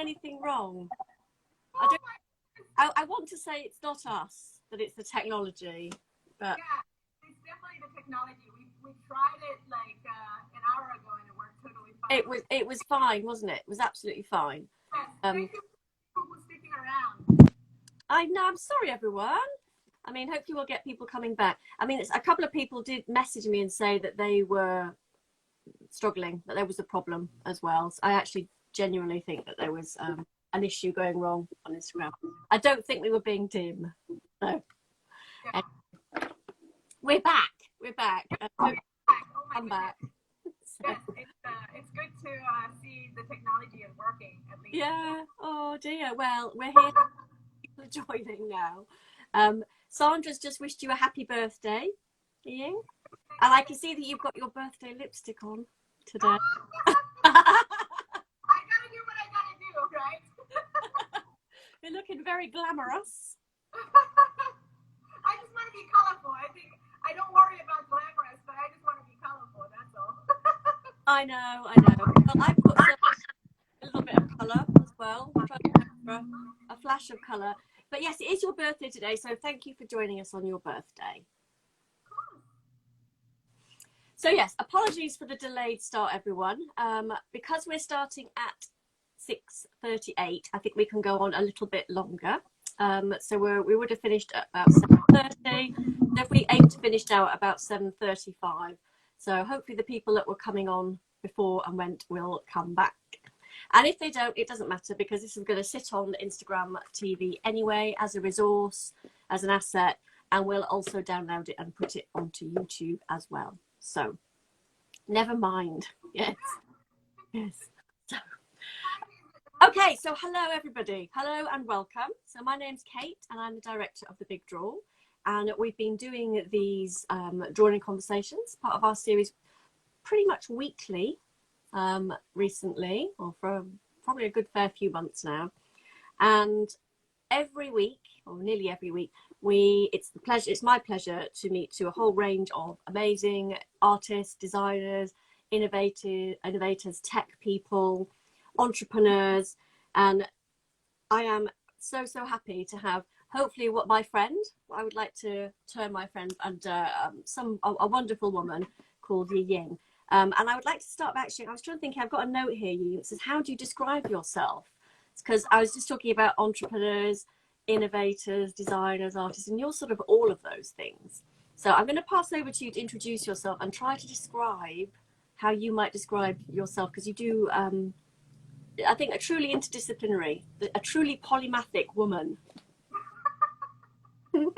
anything wrong. I want to say it's not us, that it's the technology. But yeah, it's definitely the technology. We tried it like an hour ago and it worked totally fine. It was fine, wasn't it? It was absolutely fine. Yes, thank you for sticking around. I know. I'm sorry, everyone. I mean, hopefully we'll get people coming back. I mean, a couple of people did message me and say that they were struggling, that there was a problem as well. So I actually genuinely think that there was an issue going wrong on Instagram. I don't think we were being dim. No. Yeah. We're back. We're back. I'm back. So. Yes, it's good to see the technology is working at least. Yeah. Oh dear. Well, we're here. People are joining now. Sandra's just wished you a happy birthday, Yiying. And I can see that you've got your birthday lipstick on today. I gotta do what I gotta do, right? You're looking very glamorous. I just want to be colorful. I don't worry about glamorous, but I just want to be colorful, that's all. I know. Well, I put a little bit of colour as well. A flash of colour. But yes, it is your birthday today, so thank you for joining us on your birthday. So yes, apologies for the delayed start, everyone. Because we're starting at 6:38, I think we can go on a little bit longer. So we would have finished at about 7:30. So if we aim to finish now at about 7:35. So hopefully the people that were coming on before and went will come back. And if they don't, it doesn't matter, because this is going to sit on Instagram TV anyway as a resource, as an asset, and we'll also download it and put it onto YouTube as well. So never mind. Yes. So, okay, so hello everybody. Hello and welcome. So my name's Kate and I'm the director of The Big Draw. And we've been doing these drawing conversations, part of our series, pretty much weekly recently, or for probably a good fair few months now. And every week, or nearly every week, it's my pleasure to meet to a whole range of amazing artists, designers, innovators, tech people, entrepreneurs, and I am so happy to have hopefully I would like to term my friend, and a wonderful woman called Yiying. And I would like to start by actually, I was trying to think, I've got a note here, Yiying, that says, how do you describe yourself? It's because I was just talking about entrepreneurs, innovators, designers, artists, and you're sort of all of those things. So I'm going to pass over to you to introduce yourself and try to describe how you might describe yourself, because you do, I think, a truly interdisciplinary, a truly polymathic woman. Thank you.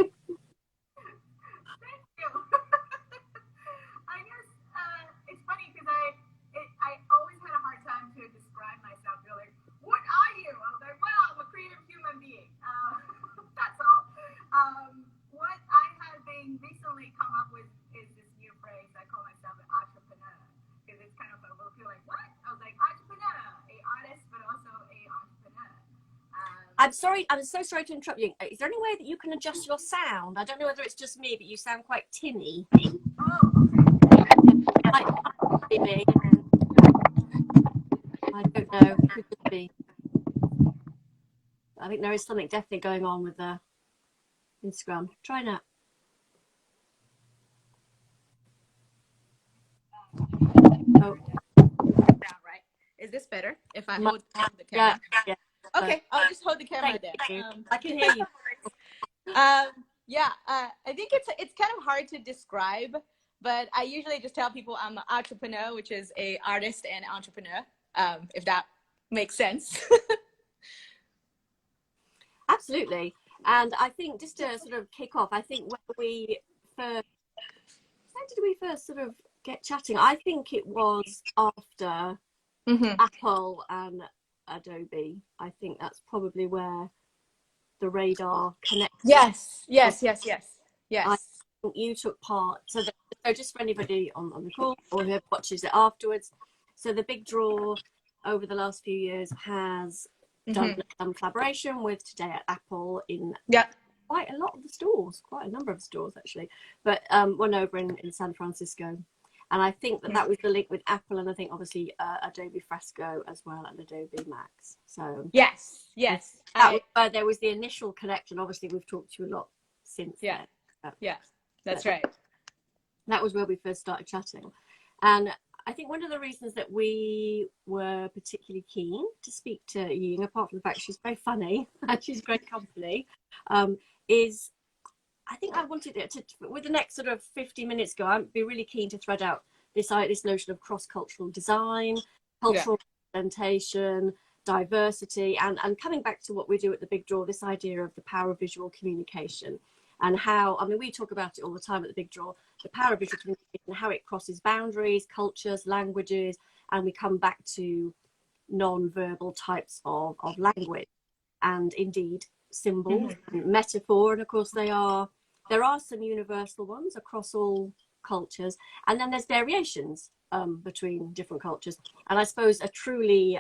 I guess it's funny because I always had a hard time to describe myself. They're like, what are you? I was like, well, I'm a creative human being. That's all. What I have been recently come up with is this new phrase. I call myself an entrepreneur, because it's kind of a little feel like, what? I was like, entrepreneur, a artist, but also a entrepreneur. I'm so sorry to interrupt you. Is there any way that you can adjust your sound? I don't know whether it's just me, but you sound quite tinny. Oh, okay. Might be me. I don't know. It could just be. I think there is something definitely going on with the Instagram. Try now. Oh. Right. Is this better if I hold the camera? Yeah. Okay, I'll just hold the camera there. I can hear you. Yeah, I think it's kind of hard to describe, but I usually just tell people I'm an entrepreneur, which is a artist and entrepreneur, if that makes sense. Absolutely. And I think just to sort of kick off, I think when how did we first sort of get chatting? I think it was after Apple and Adobe. I think that's probably where the radar connected. Yes. I think you took part. So just for anybody on the call or who watches it afterwards, so The Big Draw over the last few years has done some collaboration with Today at Apple in quite a lot of the stores, quite a number of stores actually, but one over in San Francisco. And I think that was the link with Apple, and I think obviously Adobe Fresco as well, and Adobe Max. So yes, that was where there was the initial connection. Obviously, we've talked to you a lot since then. Yeah, that's right. That was where we first started chatting. And I think one of the reasons that we were particularly keen to speak to Yiying, apart from the fact she's very funny and she's great company, is I think I wanted it to, with the next sort of 50 minutes go, I'd be really keen to thread out this notion of cross-cultural design, cultural representation, diversity, and coming back to what we do at the Big Draw, this idea of the power of visual communication, and how, I mean, we talk about it all the time at the Big Draw, the power of visual communication, how it crosses boundaries, cultures, languages, and we come back to non-verbal types of language, and indeed symbols, metaphor, and of course there are some universal ones across all cultures, and then there's variations between different cultures. And I suppose a truly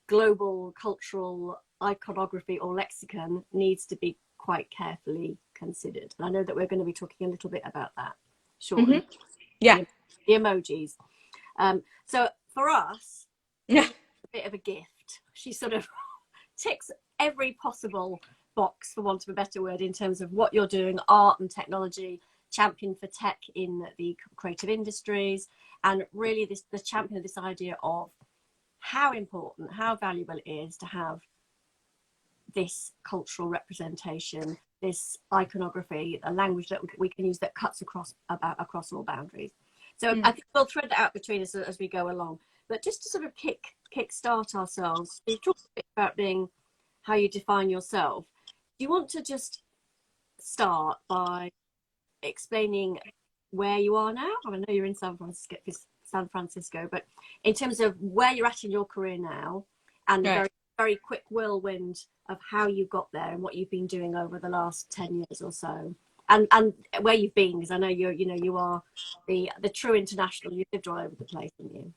global cultural iconography or lexicon needs to be quite carefully considered. And I know that we're going to be talking a little bit about that shortly. The emojis. So for us, a bit of a gift. She sort of ticks every possible box, for want of a better word, in terms of what you're doing, art and technology, champion for tech in the creative industries, and really the champion of this idea of how important, how valuable it is to have this cultural representation, this iconography, a language that we can use that cuts across all boundaries. So I think we'll thread that out between us as we go along. But just to sort of kick start ourselves, you talked a bit about being how you define yourself. Do you want to just start by explaining where you are now? I know you're in San Francisco, but in terms of where you're at in your career now, and very, very quick whirlwind of how you got there and what you've been doing over the last 10 years or so, and where you've been, because I know you are the true international. You've lived all over the place, haven't you?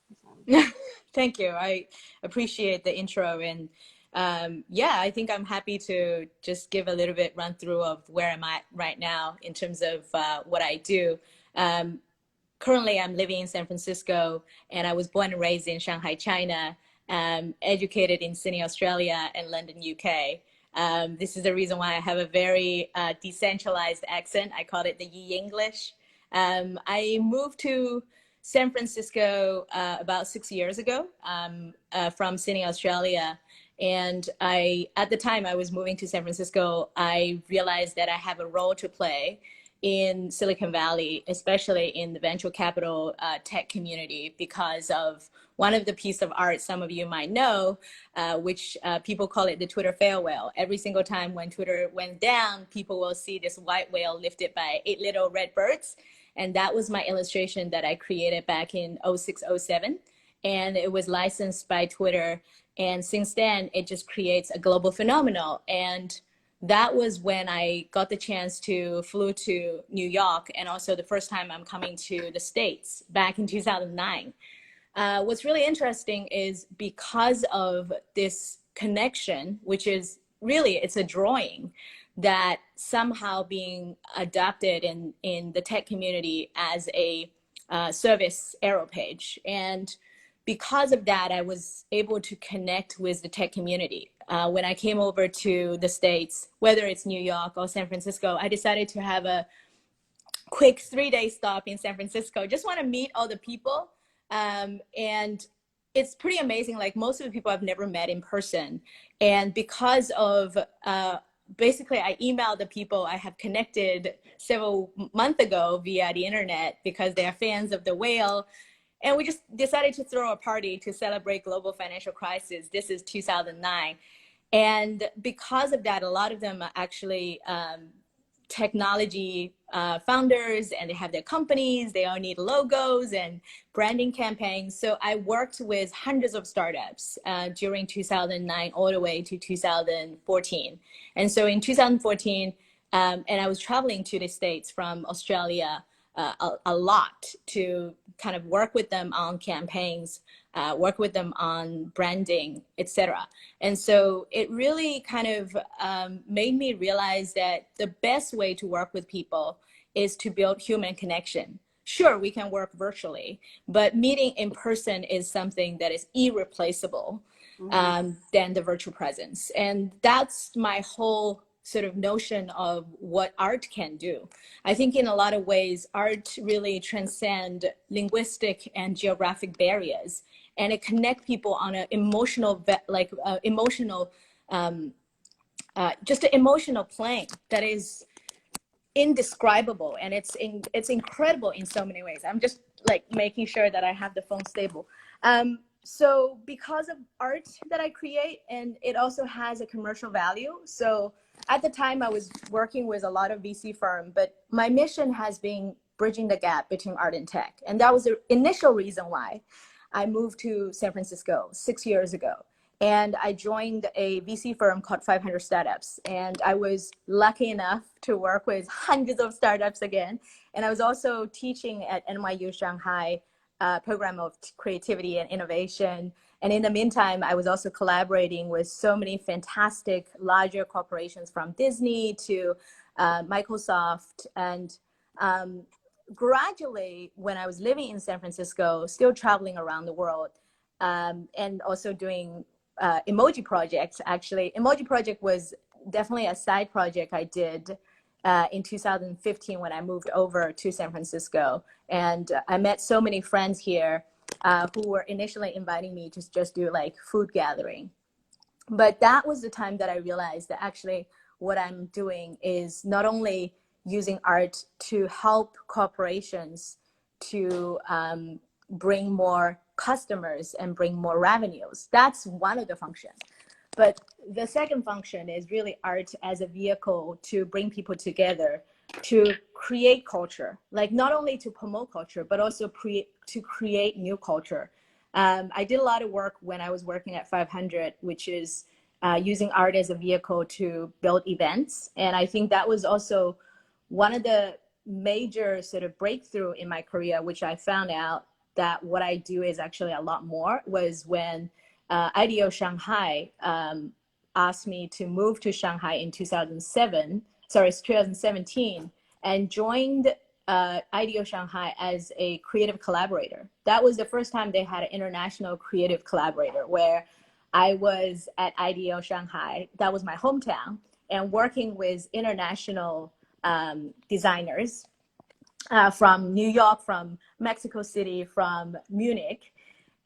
So. Thank you. I appreciate the intro, and I think I'm happy to just give a little bit run through of where I'm at right now in terms of what I do. Currently, I'm living in San Francisco, and I was born and raised in Shanghai, China, educated in Sydney, Australia, and London, UK. This is the reason why I have a very decentralized accent. I call it the Yiying English. I moved to San Francisco about 6 years ago from Sydney, Australia. And at the time I was moving to San Francisco, I realized that I have a role to play in Silicon Valley, especially in the venture capital tech community, because of one of the pieces of art some of you might know, which people call it the Twitter fail whale. Every single time when Twitter went down, people will see this white whale lifted by 8 little red birds. And that was my illustration that I created back in 06, 07. And it was licensed by Twitter. And since then, it just creates a global phenomenon. And that was when I got the chance to flew to New York, and also the first time I'm coming to the States back in 2009. What's really interesting is because of this connection, which is really, it's a drawing that somehow being adopted in the tech community as a service arrow page. And because of that, I was able to connect with the tech community. When I came over to the States, whether it's New York or San Francisco, I decided to have a quick 3-day stop in San Francisco. Just want to meet all the people. And it's pretty amazing. Like, most of the people I've never met in person. And because of, basically, I emailed the people I have connected several months ago via the internet because they are fans of the whale. And we just decided to throw a party to celebrate global financial crisis. This is 2009. And because of that, a lot of them are actually technology founders, and they have their companies. They all need logos and branding campaigns. So I worked with hundreds of startups during 2009 all the way to 2014. And so in 2014, and I was traveling to the States from Australia a lot to kind of work with them on campaigns, work with them on branding, etc. And so it really kind of made me realize that the best way to work with people is to build human connection. sure, we can work virtually, but meeting in person is something that is irreplaceable than the virtual presence. And that's my whole sort of notion of what art can do. I think in a lot of ways, art really transcend linguistic and geographic barriers, and it connect people on an emotional, just an emotional plane that is indescribable, and it's incredible in so many ways. I'm just like making sure that I have the phone stable. So because of art that I create, and it also has a commercial value. So at the time I was working with a lot of VC firm, but my mission has been bridging the gap between art and tech. And that was the initial reason why I moved to San Francisco 6 years ago. And I joined a VC firm called 500 Startups. And I was lucky enough to work with hundreds of startups again. And I was also teaching at NYU Shanghai program of creativity and innovation. And in the meantime, I was also collaborating with so many fantastic larger corporations, from Disney to Microsoft. And gradually, when I was living in San Francisco, still traveling around the world, and also doing emoji projects. Actually, emoji project was definitely a side project I did in 2015 when I moved over to San Francisco. And I met so many friends here who were initially inviting me to just do like food gathering. But that was the time that I realized that actually what I'm doing is not only using art to help corporations to bring more customers and bring more revenues. That's one of the functions. But the second function is really art as a vehicle to bring people together, to create culture, like not only to promote culture, but also to create new culture. I did a lot of work when I was working at 500, which is using art as a vehicle to build events. And I think that was also one of the major sort of breakthrough in my career, which I found out that what I do is actually a lot more, was when IDEO Shanghai asked me to move to Shanghai in 2017, and joined IDEO Shanghai as a creative collaborator. That was the first time they had an international creative collaborator, where I was at IDEO Shanghai. That was my hometown, and working with international designers from New York, from Mexico City, from Munich.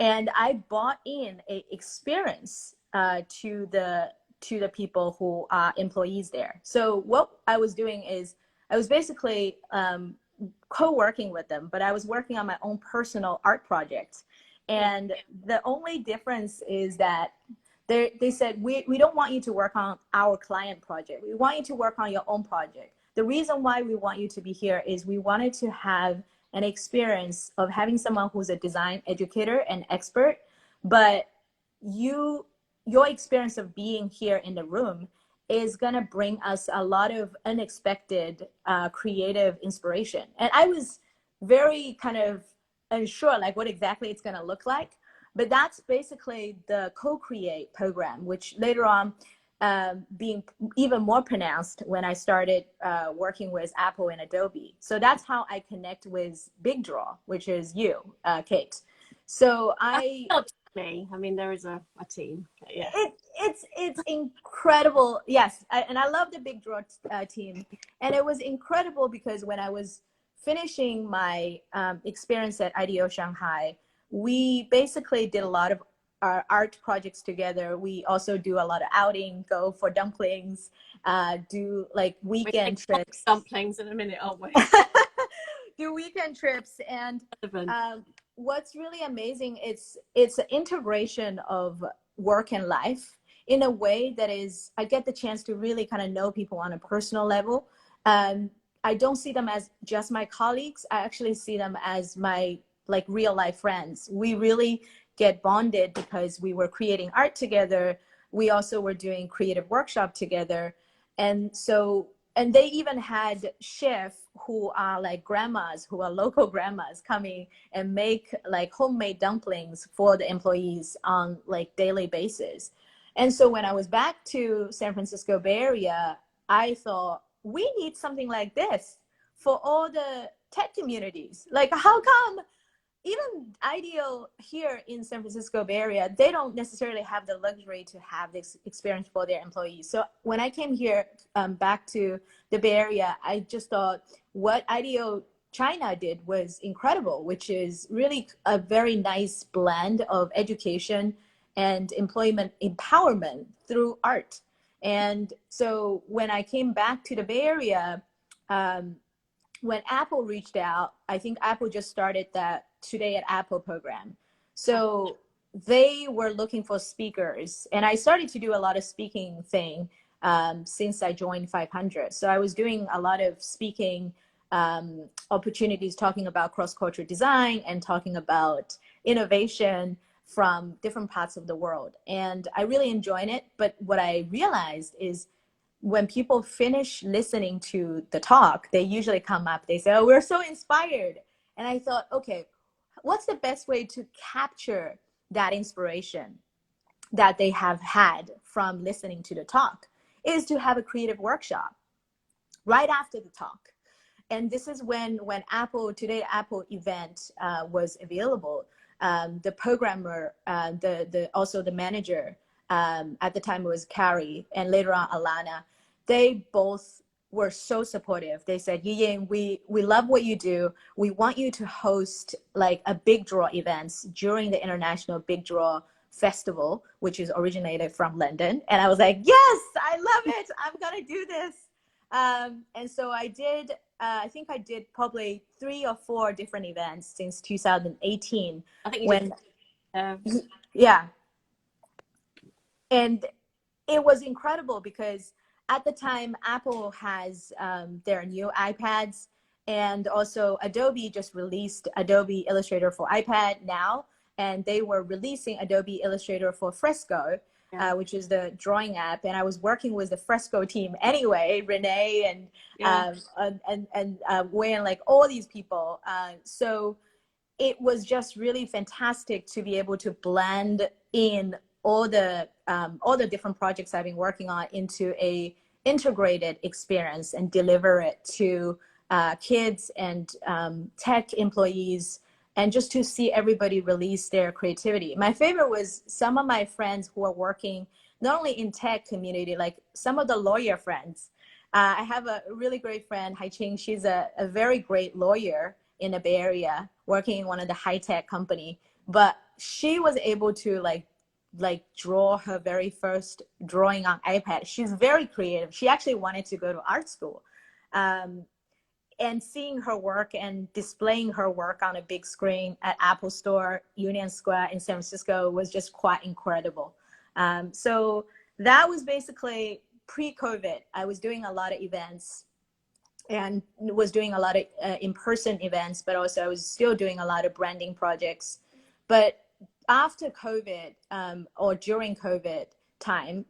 And I bought in a experience to the people who are employees there. So what I was doing is I was basically co-working with them, but I was working on my own personal art project. And the only difference is that they said, we don't want you to work on our client project. We want you to work on your own project. The reason why we want you to be here is we wanted to have an experience of having someone who's a design educator and expert, but your experience of being here in the room is gonna bring us a lot of unexpected creative inspiration. And I was very kind of unsure like what exactly it's gonna look like, but that's basically the co-create program, which later on being even more pronounced when I started working with Apple and Adobe. So that's how I connect with Big Draw, which is you, Kate. So me. I mean, there is a team. Yeah. It's incredible. Yes, and I love the Big Draw team. And it was incredible because when I was finishing my experience at IDEO Shanghai, we basically did a lot of our art projects together. We also do a lot of outing, go for dumplings, do like weekend trips. Dumplings in a minute, aren't we? Do weekend trips. And what's really amazing, it's an integration of work and life in a way that is, I get the chance to really kind of know people on a personal level. I don't see them as just my colleagues. I actually see them as my like real life friends. We really get bonded because we were creating art together. We also were doing creative workshop together. And so, and they even had chefs who are like grandmas, who are local grandmas, coming and make like homemade dumplings for the employees on like daily basis. And so when I was back to San Francisco Bay Area, I thought we need something like this for all the tech communities. Like, how come even IDEO here in San Francisco Bay Area, they don't necessarily have the luxury to have this experience for their employees. So when I came here back to the Bay Area, I just thought what IDEO China did was incredible, which is really a very nice blend of education and employment empowerment through art. And so when I came back to the Bay Area, when Apple reached out, I think Apple just started that Today at Apple program. So they were looking for speakers, and I started to do a lot of speaking thing since I joined 500. So I was doing a lot of speaking opportunities, talking about cross-cultural design and talking about innovation from different parts of the world. And I really enjoyed it. But what I realized is when people finish listening to the talk, they usually come up, they say, oh, we're so inspired. And I thought, okay, what's the best way to capture that inspiration that they have had from listening to the talk is to have a creative workshop right after the talk. And this is when Apple Today Apple event was available. The programmer, also the manager, at the time it was Carrie, and later on Alana, they both were so supportive. They said, Yiying, we love what you do. We want you to host like a big draw events during the International Big Draw Festival, which is originated from London. And I was like, yes, I love it. I'm gonna do this. And so I did, I think I did probably 3 or 4 different events since 2018. I think you did. Yeah. And it was incredible because at the time, Apple has their new iPads, and also Adobe just released Adobe Illustrator for iPad now, and they were releasing Adobe Illustrator for Fresco, which is the drawing app. And I was working with the Fresco team anyway, Renee and Wayne, like all these people. So it was just really fantastic to be able to blend in all the different projects I've been working on into a integrated experience and deliver it to kids and tech employees, and just to see everybody release their creativity. My favorite was some of my friends who are working not only in tech community, like some of the lawyer friends. I have a really great friend, Hai Ching. She's a very great lawyer in the Bay Area, working in one of the high-tech company, but she was able to like draw her very first drawing on iPad. She's very creative. She actually wanted to go to art school. And seeing her work and displaying her work on a big screen at Apple Store, Union Square in San Francisco was just quite incredible. So that was basically pre-COVID. I was doing a lot of events and was doing a lot of in-person events, but also I was still doing a lot of branding projects. But after COVID or during COVID time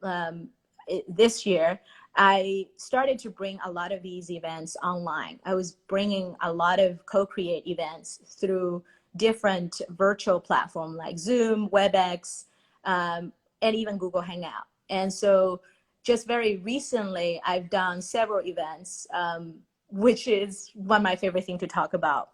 this year, I started to bring a lot of these events online. I was bringing a lot of co-create events through different virtual platforms like Zoom, WebEx, and even Google Hangout. And so just very recently, I've done several events, which is one of my favorite things to talk about.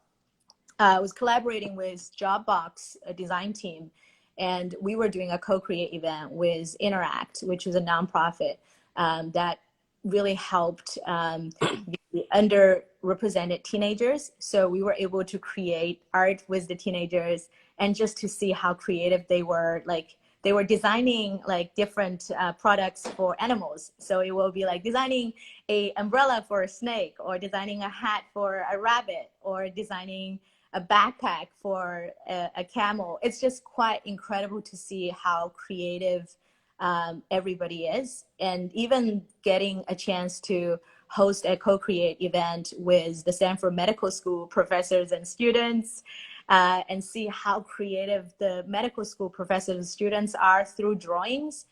I was collaborating with Jobbox, a design team, and we were doing a co-create event with Interact, which is a nonprofit that really helped the underrepresented teenagers. So we were able to create art with the teenagers, and just to see how creative they were. Like they were designing like different products for animals. So it will be like designing a umbrella for a snake, or designing a hat for a rabbit, or designing a backpack for a camel. It's just quite incredible to see how creative everybody is. And even getting a chance to host a co-create event with the Stanford Medical School professors and students, and see how creative the medical school professors and students are through drawings.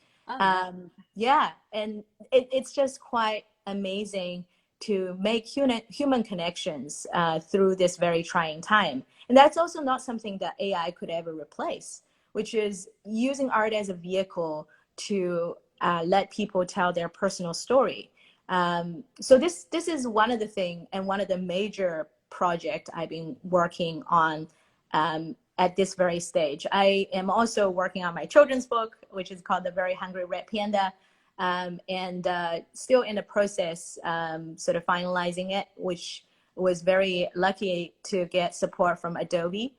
Yeah, and it's just quite amazing to make human connections through this very trying time. And that's also not something that AI could ever replace, which is using art as a vehicle to let people tell their personal story. So this is one of the things, and one of the major project I've been working on at this very stage. I am also working on my children's book, which is called The Very Hungry Red Panda, and still in the process, sort of finalizing it, which was very lucky to get support from Adobe.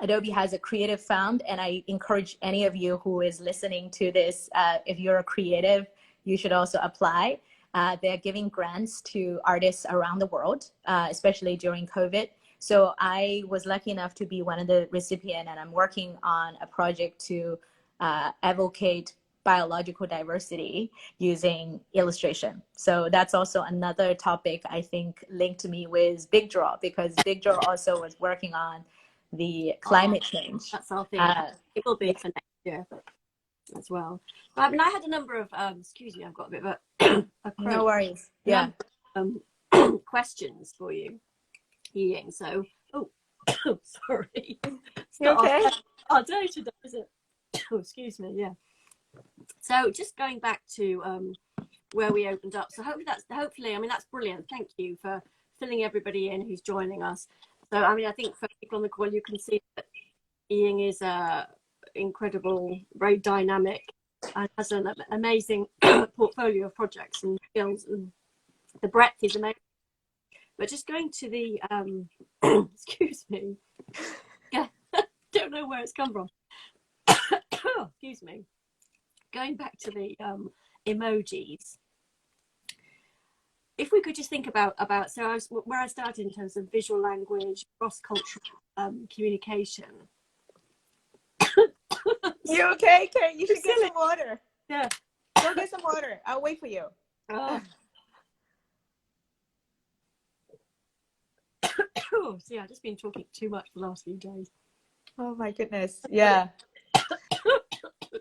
Adobe has a creative fund, and I encourage any of you who is listening to this, if you're a creative, you should also apply. They're giving grants to artists around the world, especially during COVID. So I was lucky enough to be one of the recipients, and I'm working on a project to advocate biological diversity using illustration. So that's also another topic I think linked to me with Big Draw, because Big Draw also was working on the climate change. That's our thing. It will be for next year as well. But I mean, I had a number of, excuse me, I've got a bit of a no worries. Yeah. Questions for you, Yiying. So, sorry. It's You okay? Our day today, is it? Excuse me, yeah. So just going back to where we opened up. So hopefully, I mean, that's brilliant. Thank you for filling everybody in who's joining us. So, I mean, I think for people on the call, you can see that Yiying is incredible, very dynamic, and has an amazing portfolio of projects and skills, and the breadth is amazing. But just going to the, excuse me, yeah, don't know where it's come from. Excuse me. Going back to the emojis, if we could just think about so where I started in terms of visual language, cross-cultural communication. You okay, Kate? You should get some water. Yeah, go get some water. I'll wait for you. See, I've just been talking too much for the last few days. Oh my goodness. Yeah.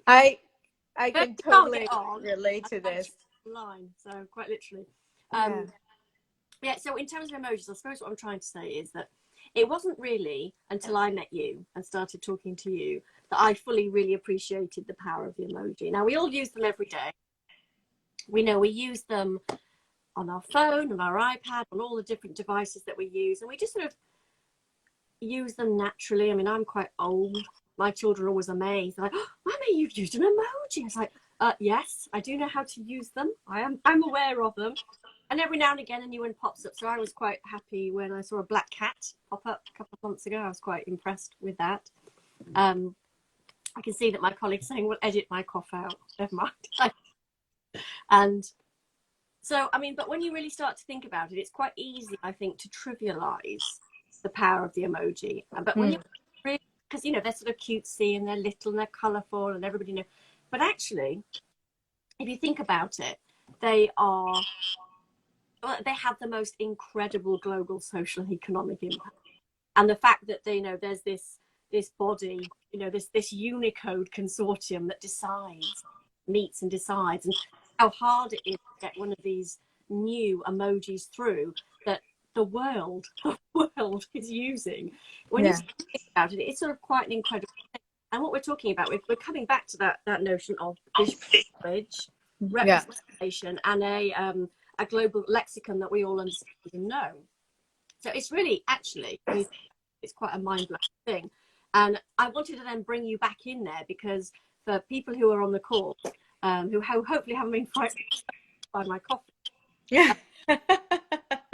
I can totally relate to this. Line, so quite literally. Yeah, so in terms of emojis, I suppose what I'm trying to say is that it wasn't really until I met you and started talking to you that I fully really appreciated the power of the emoji. Now, we all use them every day. We know we use them on our phone, on our iPad, on all the different devices that we use, and we just sort of use them naturally. I mean, I'm quite old. My children are always amazed. They're like, oh, Mummy, you've used an emoji. I was like, yes, I do know how to use them. I'm aware of them. And every now and again, a new one pops up. So I was quite happy when I saw a black cat pop up a couple of months ago. I was quite impressed with that. I can see that my colleague's saying, well, edit my cough out. Never mind. And so, I mean, but when you really start to think about it, it's quite easy, I think, to trivialize the power of the emoji. But when you really, because, you know, they're sort of cutesy and they're little and they're colorful and everybody knows. But actually, if you think about it, they have the most incredible global social and economic impact. And the fact that they, you know, there's this body, you know, this Unicode consortium that meets and decides, and how hard it is to get one of these new emojis through that the world is using. When you think about it, it's sort of quite an incredible thing. And what we're talking about, we're coming back to that notion of visual language, representation, and a global lexicon that we all understand and know. So it's really, actually, it's quite a mind-blowing thing. And I wanted to then bring you back in there, because for people who are on the call, who hopefully haven't been frightened by my coffee,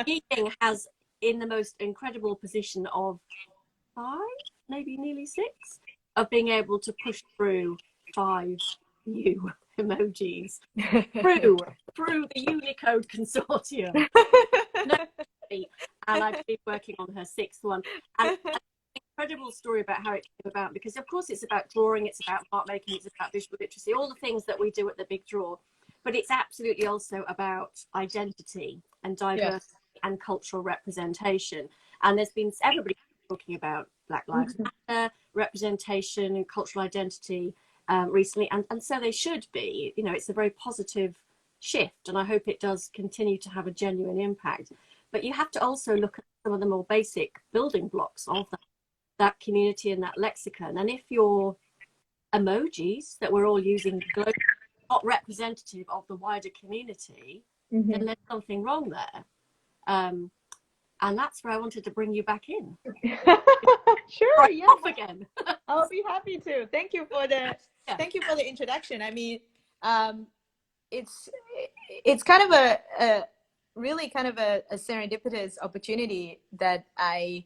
Yiying has in the most incredible position of 5, maybe nearly 6, of being able to push through 5 new emojis through the Unicode consortium. And I've been working on her 6th one. And an incredible story about how it came about, because of course it's about drawing, it's about art making, it's about visual literacy, all the things that we do at the Big Draw. But it's absolutely also about identity and diversity and cultural representation. And there's been everybody talking about Black Lives Matter, representation and cultural identity recently, and so they should be. You know, it's a very positive shift, and I hope it does continue to have a genuine impact. But you have to also look at some of the more basic building blocks of that community and that lexicon. And if your emojis that we're all using globally are not representative of the wider community, then there's something wrong there. And And that's where I wanted to bring you back in. Sure, Right, yeah. off again. I'll be happy to. Thank you for the introduction. I mean, it's kind of a really kind of a serendipitous opportunity that I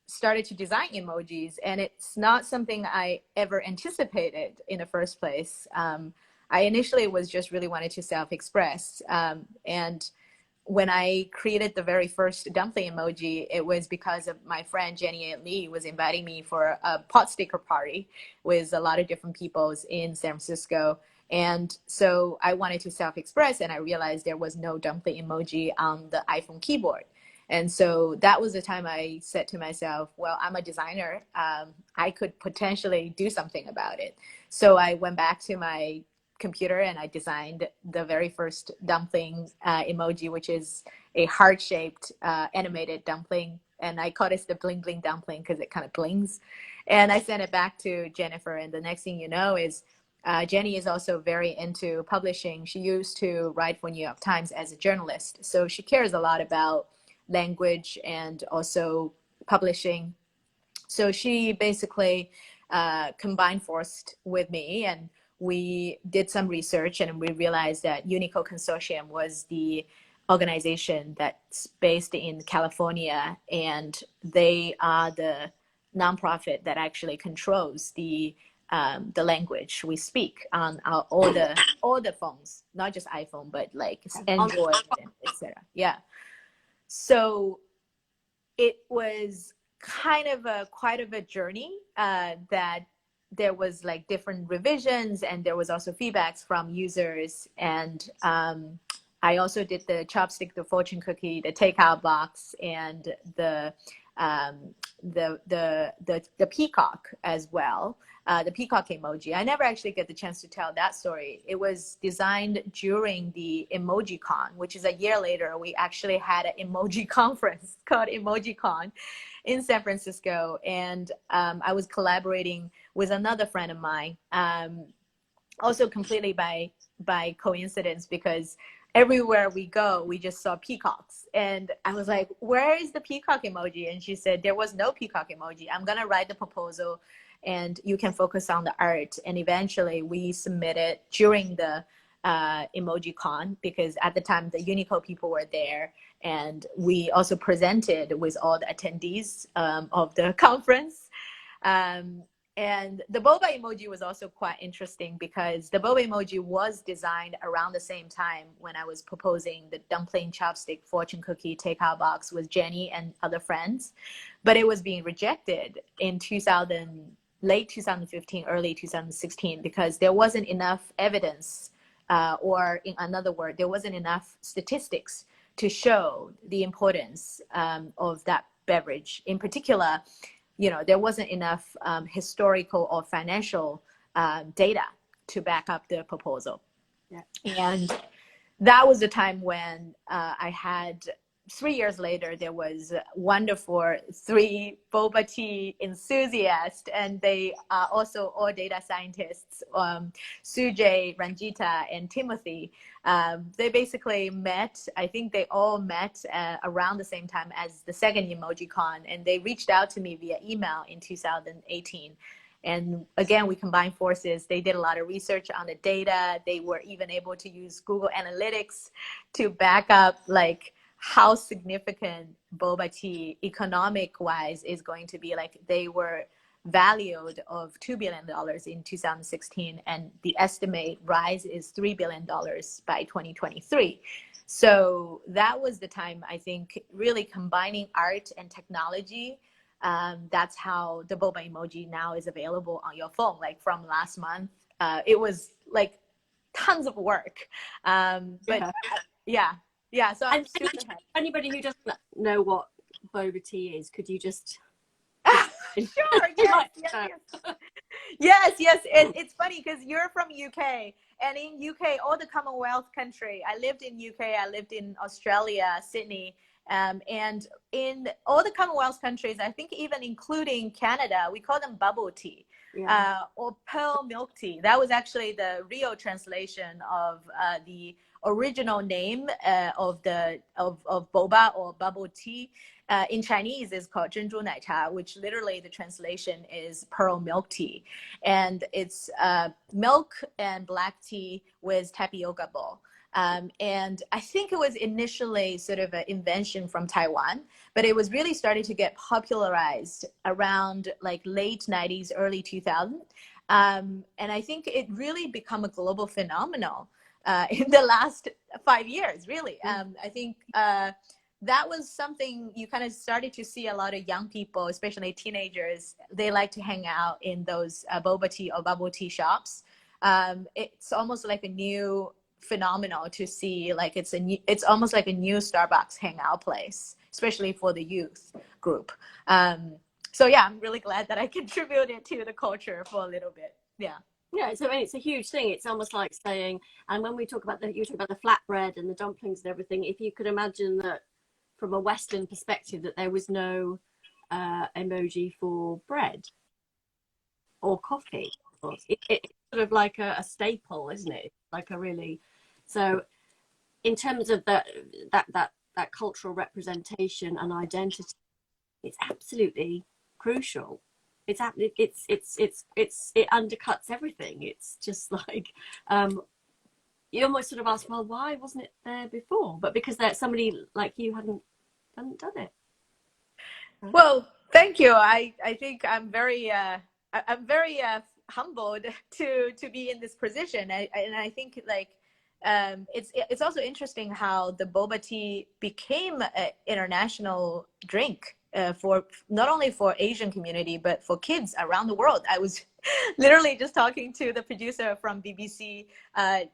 started to design emojis, and it's not something I ever anticipated in the first place. I initially was just really wanted to self-express, and when I created the very first dumpling emoji, it was because of my friend Jenny Lee was inviting me for a pot sticker party with a lot of different peoples in San Francisco. And so I wanted to self-express, and I realized there was no dumpling emoji on the iPhone keyboard. And so that was the time I said to myself, well, I'm a designer. I could potentially do something about it. So I went back to my computer and I designed the very first dumpling emoji, which is a heart-shaped animated dumpling. And I called it the bling bling dumpling because it kind of blings. And I sent it back to Jennifer. And the next thing you know is Jenny is also very into publishing. She used to write for New York Times as a journalist. So she cares a lot about language and also publishing. So she basically combined forces with me, and we did some research, and we realized that Unicode Consortium was the organization that's based in California, and they are the nonprofit that actually controls the language we speak on all the phones, not just iPhone, but like Android and etc. Yeah. So it was kind of quite of a journey that there was like different revisions, and there was also feedbacks from users. And I also did the chopstick, the fortune cookie, the takeout box, and the peacock as well. The peacock emoji. I never actually get the chance to tell that story. It was designed during the Emoji Con, which is a year later. We actually had an emoji conference called Emoji Con in San Francisco. And I was collaborating with another friend of mine, also completely by coincidence, because everywhere we go, we just saw peacocks. And I was like, where is the peacock emoji? And she said, there was no peacock emoji. I'm going to write the proposal and you can focus on the art. And eventually we submitted during the Emoji Con, because at the time the Unicode people were there. And we also presented with all the attendees of the conference. And the Boba emoji was also quite interesting, because the Boba emoji was designed around the same time when I was proposing the dumpling, chopstick, fortune cookie, takeout box with Jenny and other friends. But it was being rejected in late 2015, early 2016, because there wasn't enough evidence, or in another word, there wasn't enough statistics to show the importance of that beverage. In particular, there wasn't enough historical or financial data to back up the proposal. Yeah. And that was the time when I had, 3 years later, there was wonderful 3 boba tea enthusiasts, and they are also all data scientists, Sujay, Ranjita, and Timothy. They basically met, I think they all met around the same time as the second Emoji Con, and they reached out to me via email in 2018. And again, we combined forces. They did a lot of research on the data. They were even able to use Google Analytics to back up like how significant boba tea economic-wise is going to be. Like, they were valued of $2 billion in 2016, and the estimate rise is $3 billion by 2023. So that was the time, I think, really combining art and technology. That's how the Boba emoji now is available on your phone. Like, from last month, it was like tons of work. But yeah. So I'm super happy. Anybody who doesn't know what boba tea is, could you just? Sure. Yes. And it's funny because you're from UK, and in UK, all the Commonwealth country. I lived in UK. I lived in Australia, Sydney. And in all the Commonwealth countries, I think even including Canada, we call them bubble tea, or pearl milk tea. That was actually the real translation of the original name of boba or bubble tea in Chinese is called 珍珠奶茶, which literally the translation is pearl milk tea. And it's milk and black tea with tapioca ball. And I think it was initially sort of an invention from Taiwan, but it was really starting to get popularized around like late 90s, early 2000s. And I think it really become a global phenomenon in the last 5 years, really. I think that was something you kind of started to see a lot of young people, especially teenagers, they like to hang out in those boba tea or bubble tea shops. It's almost like a new phenomenal to see, like it's almost like a new Starbucks hangout place, especially for the youth group. So yeah, I'm really glad that I contributed to the culture for a little bit. Yeah. Yeah, so it's a huge thing. It's almost like saying, and when we talk about you talk about the flatbread and the dumplings and everything, if you could imagine that from a Western perspective, that there was no emoji for bread or coffee, it's sort of like a staple, isn't it? Like a really, so in terms of that cultural representation and identity, it's absolutely crucial. It undercuts everything. It's just like you almost sort of ask, well, why wasn't it there before? But because that somebody like you hadn't done it. Well, thank you. I think I'm very humbled to be in this position. And I think like it's also interesting how the boba tea became an international drink for not only for Asian community but for kids around the world. I was literally just talking to the producer from BBC a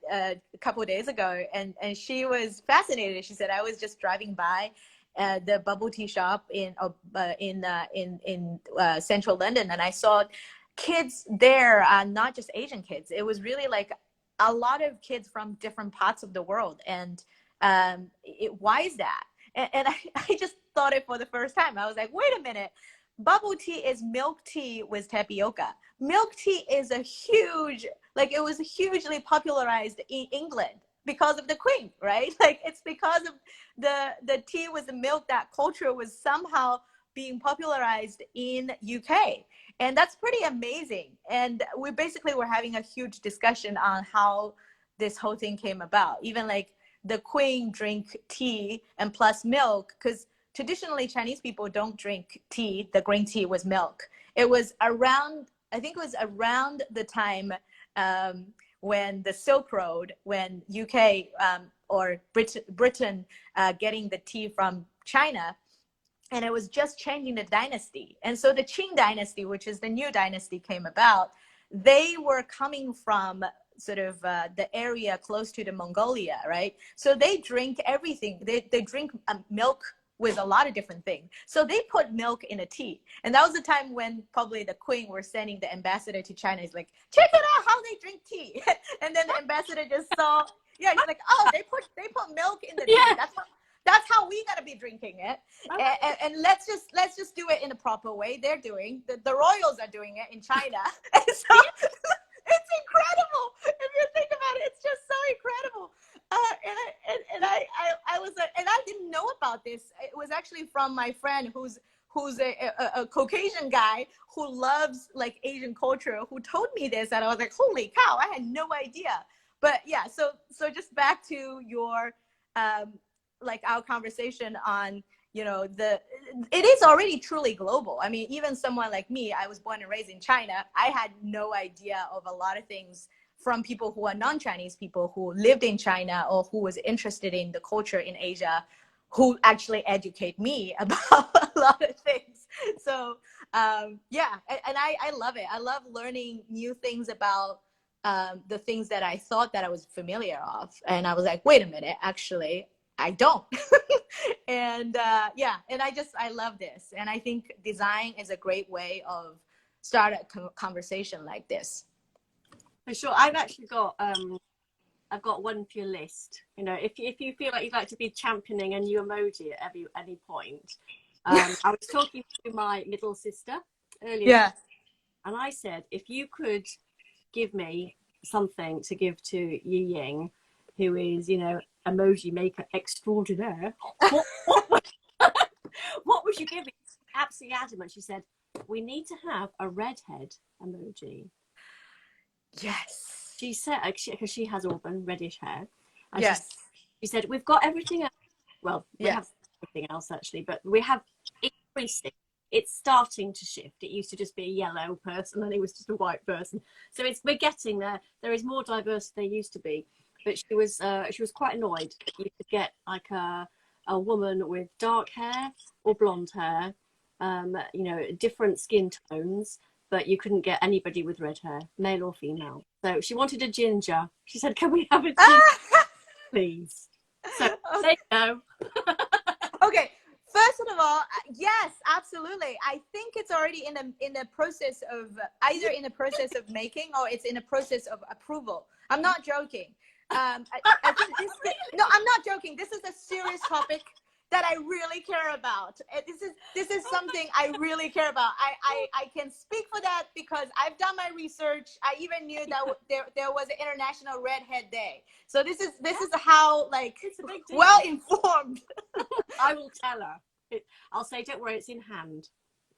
couple of days ago, and she was fascinated. She said, I was just driving by the bubble tea shop in central London, and I saw kids there, not just Asian kids. It was really like a lot of kids from different parts of the world. And why is that? And I just thought it for the first time. I was like, wait a minute. Bubble tea is milk tea with tapioca. Milk tea is it was hugely popularized in England because of the Queen, right? Like it's because of the tea with the milk, that culture was somehow being popularized in UK. And that's pretty amazing. And we basically were having a huge discussion on how this whole thing came about. Even like the Queen drink tea and plus milk, because traditionally Chinese people don't drink tea, the green tea with milk. It was around the time when the Silk Road, when UK or Britain getting the tea from China, and it was just changing the dynasty. And so the Qing dynasty, which is the new dynasty, came about. They were coming from sort of the area close to the Mongolia, right? So they drink everything. They drink milk with a lot of different things. So they put milk in a tea. And that was the time when probably the Queen were sending the ambassador to China. He's like, check it out how they drink tea. And then the ambassador just saw, yeah, he's like, oh, they put milk in the tea. Yeah. That's how we gotta be drinking it. And let's just do it in a proper way. They're doing, the royals are doing it in China. And so it's incredible. If you think about it, it's just so incredible. And I was like, and I didn't know about this. It was actually from my friend who's a Caucasian guy who loves like Asian culture, who told me this, and I was like, holy cow, I had no idea. But yeah, so just back to your like our conversation on, you know, it is already truly global. I mean, even someone like me, I was born and raised in China. I had no idea of a lot of things from people who are non-Chinese people who lived in China or who was interested in the culture in Asia, who actually educate me about a lot of things. So yeah, and I love it. I love learning new things about the things that I thought that I was familiar of. And I was like, wait a minute, actually, I don't. And yeah, and I love this. And I think design is a great way of start a conversation like this. For sure. I've actually got I've got one for your list. You know, if you feel like you'd like to be championing a new emoji at any point. I was talking to my middle sister earlier. Yeah. And I said, if you could give me something to give to Yiying, who is, you know, emoji maker extraordinaire, what would you give me? Absolutely adamant. She said, we need to have a redhead emoji. Yes. She said, because she has auburn reddish hair. And Yes. she said, we've got everything else. Well, we Yes. have everything else actually, but we have increasing. It's starting to shift. It used to just be a yellow person and it was just a white person. So we're getting there. There is more diversity than there used to be. But she was quite annoyed that you could get like a woman with dark hair or blonde hair, you know, different skin tones, but you couldn't get anybody with red hair, male or female. So she wanted a ginger. She said, can we have a ginger, please? So there you go. Okay. First of all, yes, absolutely. I think it's already in the process of either in the process of making or it's in the process of approval. I'm not joking. I think no, I'm not joking. This is a serious topic that I really care about. This is something I really care about. I can speak for that because I've done my research. I even knew that there was an International Redhead Day. So this is how like well informed. I will tell her. I'll say, don't worry, it's in hand.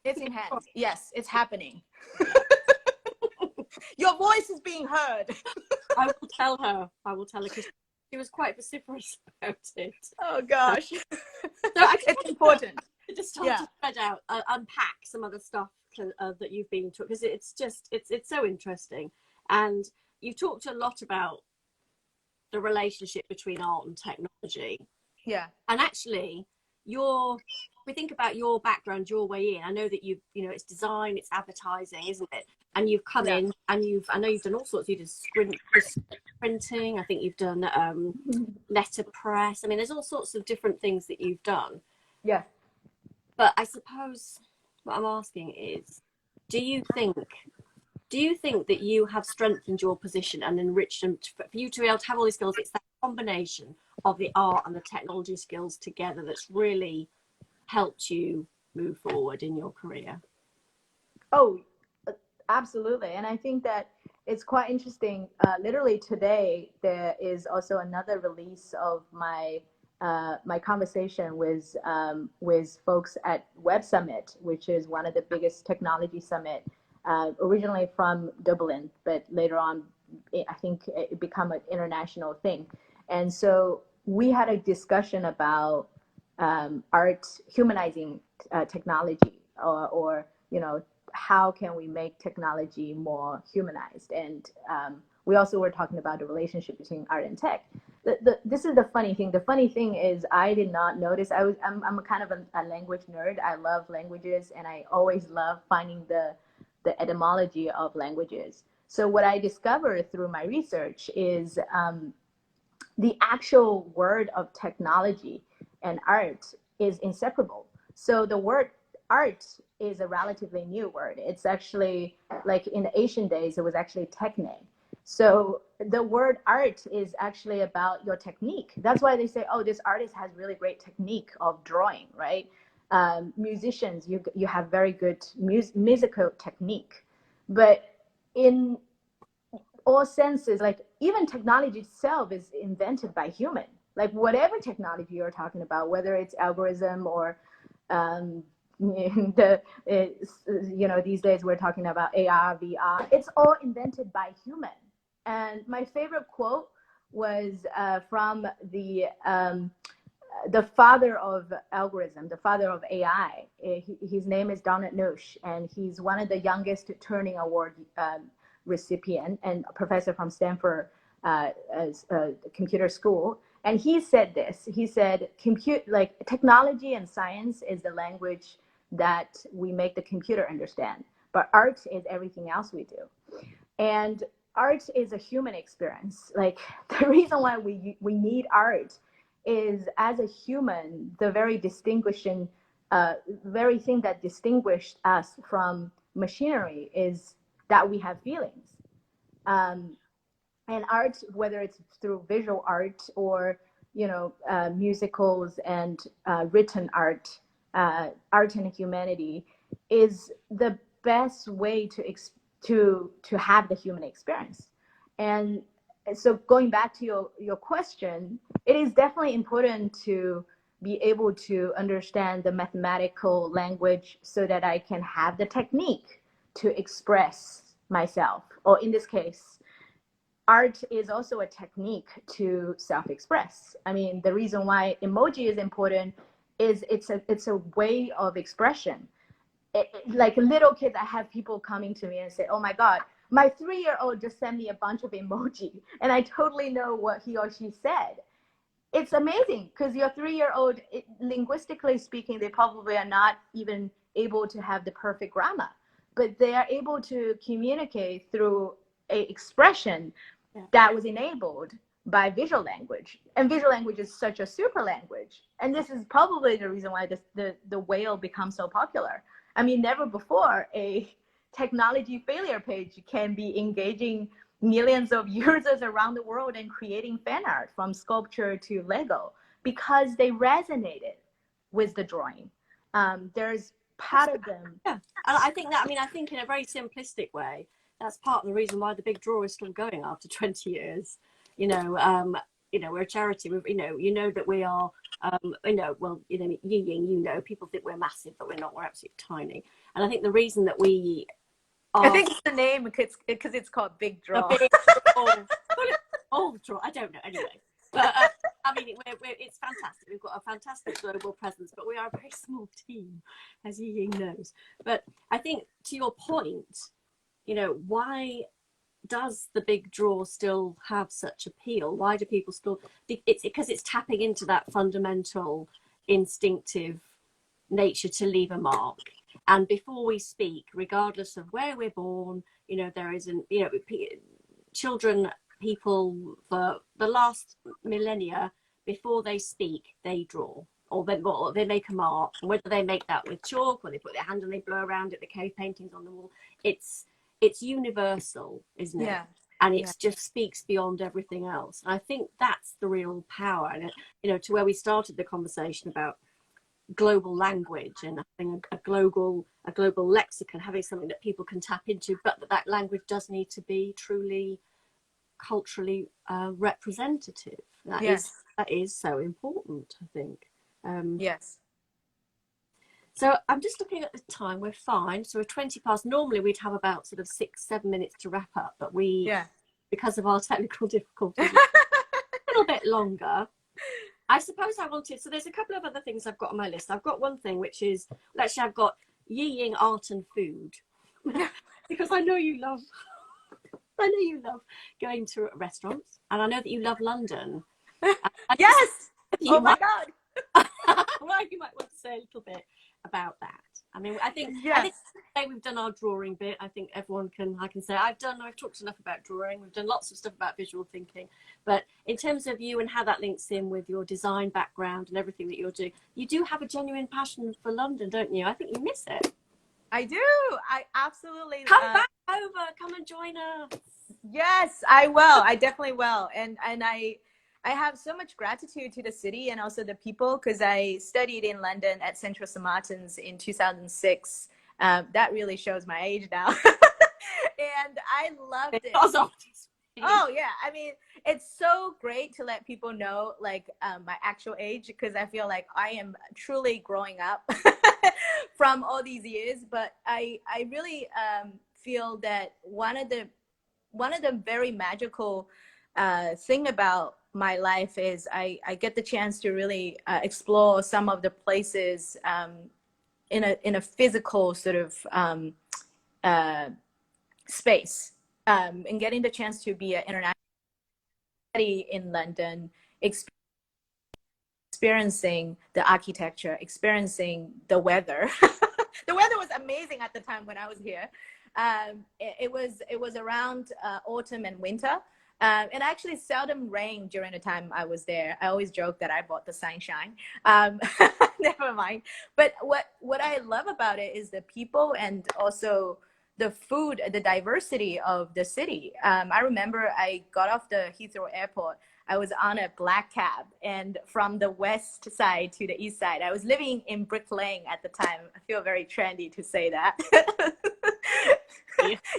It's in hand. Yes, it's happening. Your voice is being heard. I will tell her. Because she was quite vociferous about it. Oh gosh. So it's important. To start to spread out, unpack some other stuff that you've been taught, because it's so interesting. And you've talked a lot about the relationship between art and technology. Yeah. And actually, we think about your background, your way in. I know that you know, it's design, it's advertising, isn't it? And you've come in and I know you've done all sorts. You did printing. I think you've done letterpress. I mean, there's all sorts of different things that you've done. Yeah. But I suppose what I'm asking is, do you think that you have strengthened your position and enriched them for you to be able to have all these skills? It's that combination of the art and the technology skills together that's really helped you move forward in your career. Oh, absolutely. And I think that it's quite interesting. Literally today, there is also another release of my my conversation with folks at Web Summit, which is one of the biggest technology summit, originally from Dublin, but later on, I think it became an international thing. And so we had a discussion about art humanizing technology, or you know, how can we make technology more humanized? And we also were talking about the relationship between art and tech. This is the funny thing. The funny thing is, I did not notice. I'm a kind of a language nerd. I love languages, and I always love finding the etymology of languages. So what I discovered through my research is the actual word of technology and art is inseparable. So the word art is a relatively new word. It's actually, like in the ancient days, it was actually techne. So the word art is actually about your technique. That's why they say, oh, this artist has really great technique of drawing, right? Musicians, you have very good musical technique. But in all senses, like even technology itself is invented by human. Like whatever technology you're talking about, whether it's algorithm or these days we're talking about AR, VR, it's all invented by human. And my favorite quote was from the father of algorithm, the father of AI. His name is Donald Knuth, and he's one of the youngest Turing Award recipient and a professor from Stanford computer school. And he said this. He said, technology and science is the language that we make the computer understand, but art is everything else we do. And art is a human experience. Like the reason why we need art is, as a human, the very distinguishing, very thing that distinguished us from machinery is that we have feelings. And art, whether it's through visual art or musicals and written art, art and humanity is the best way to have the human experience. And so going back to your question, it is definitely important to be able to understand the mathematical language so that I can have the technique to express myself. Or in this case, art is also a technique to self-express. I mean, the reason why emoji is important is it's a way of expression. Like little kids, I have people coming to me and say, oh my God, my 3-year-old just sent me a bunch of emoji and I totally know what he or she said. It's amazing because your 3-year-old, linguistically speaking, they probably are not even able to have the perfect grammar, but they are able to communicate through a expression that was enabled by visual language. And visual language is such a super language. And this is probably the reason why the whale becomes so popular. I mean, never before a technology failure page can be engaging millions of users around the world and creating fan art from sculpture to Lego because they resonated with the drawing. There's part of them. Yeah, and I think that, I mean, I think in a very simplistic way, that's part of the reason why the big draw is still going after 20 years. You know, we're a charity. You know that we are, Yiying, people think we're massive, but we're not. We're absolutely tiny. And I think the reason that we are, I think it's the name because it's called Big Draw. A big draw. I don't know. Anyway, but I mean, it's fantastic. We've got a fantastic global presence, but we are a very small team, as Yiying knows. But I think to your point, why does the big draw still have such appeal? Why do people still? It's because it's tapping into that fundamental instinctive nature to leave a mark. And before we speak, regardless of where we're born, there isn't, children, people for the last millennia, before they speak, they draw. Or they make a mark. And whether they make that with chalk or they put their hand and they blow around it, the cave paintings on the wall, it's universal, isn't it? Yeah. And it just speaks beyond everything else. And I think that's the real power. And to where we started the conversation about global language and having a global lexicon, having something that people can tap into, but that language does need to be truly culturally representative. That is so important, I think. Yes. So I'm just looking at the time. We're fine. So we're 20 past. Normally we'd have about sort of 6-7 minutes to wrap up, but because of our technical difficulties, a little bit longer. I suppose I wanted. So there's a couple of other things I've got on my list. I've got one thing which is actually I've got Yiying art and food because I know you love going to restaurants, and I know that you love London. Yes. Oh my God. Well, you might want to say a little bit about that. I mean, I think today we've done our drawing bit. I think I can say I've talked enough about drawing. We've done lots of stuff about visual thinking. But in terms of you and how that links in with your design background and everything that you're doing, you do have a genuine passion for London, don't you? I think you miss it. I do. I absolutely come back over. Come and join us. Yes, I will. I definitely will. And I have so much gratitude to the city and also the people because I studied in London at Central St. Martin's in 2006. That really shows my age now. And I loved it. Oh, yeah. I mean, it's so great to let people know like my actual age because I feel like I am truly growing up from all these years. But I really feel that one of the very magical thing about my life is I get the chance to really explore some of the places in a physical sort of space and getting the chance to be an international study in London, experiencing the architecture, experiencing the weather. The weather was amazing at the time when I was here. It was around autumn and winter. And actually seldom rained during the time I was there. I always joke that I bought the sunshine. Never mind. But what I love about it is the people and also the food, the diversity of the city. I remember I got off the Heathrow Airport. I was on a black cab and from the west side to the east side. I was living in Brick Lane at the time. I feel very trendy to say that.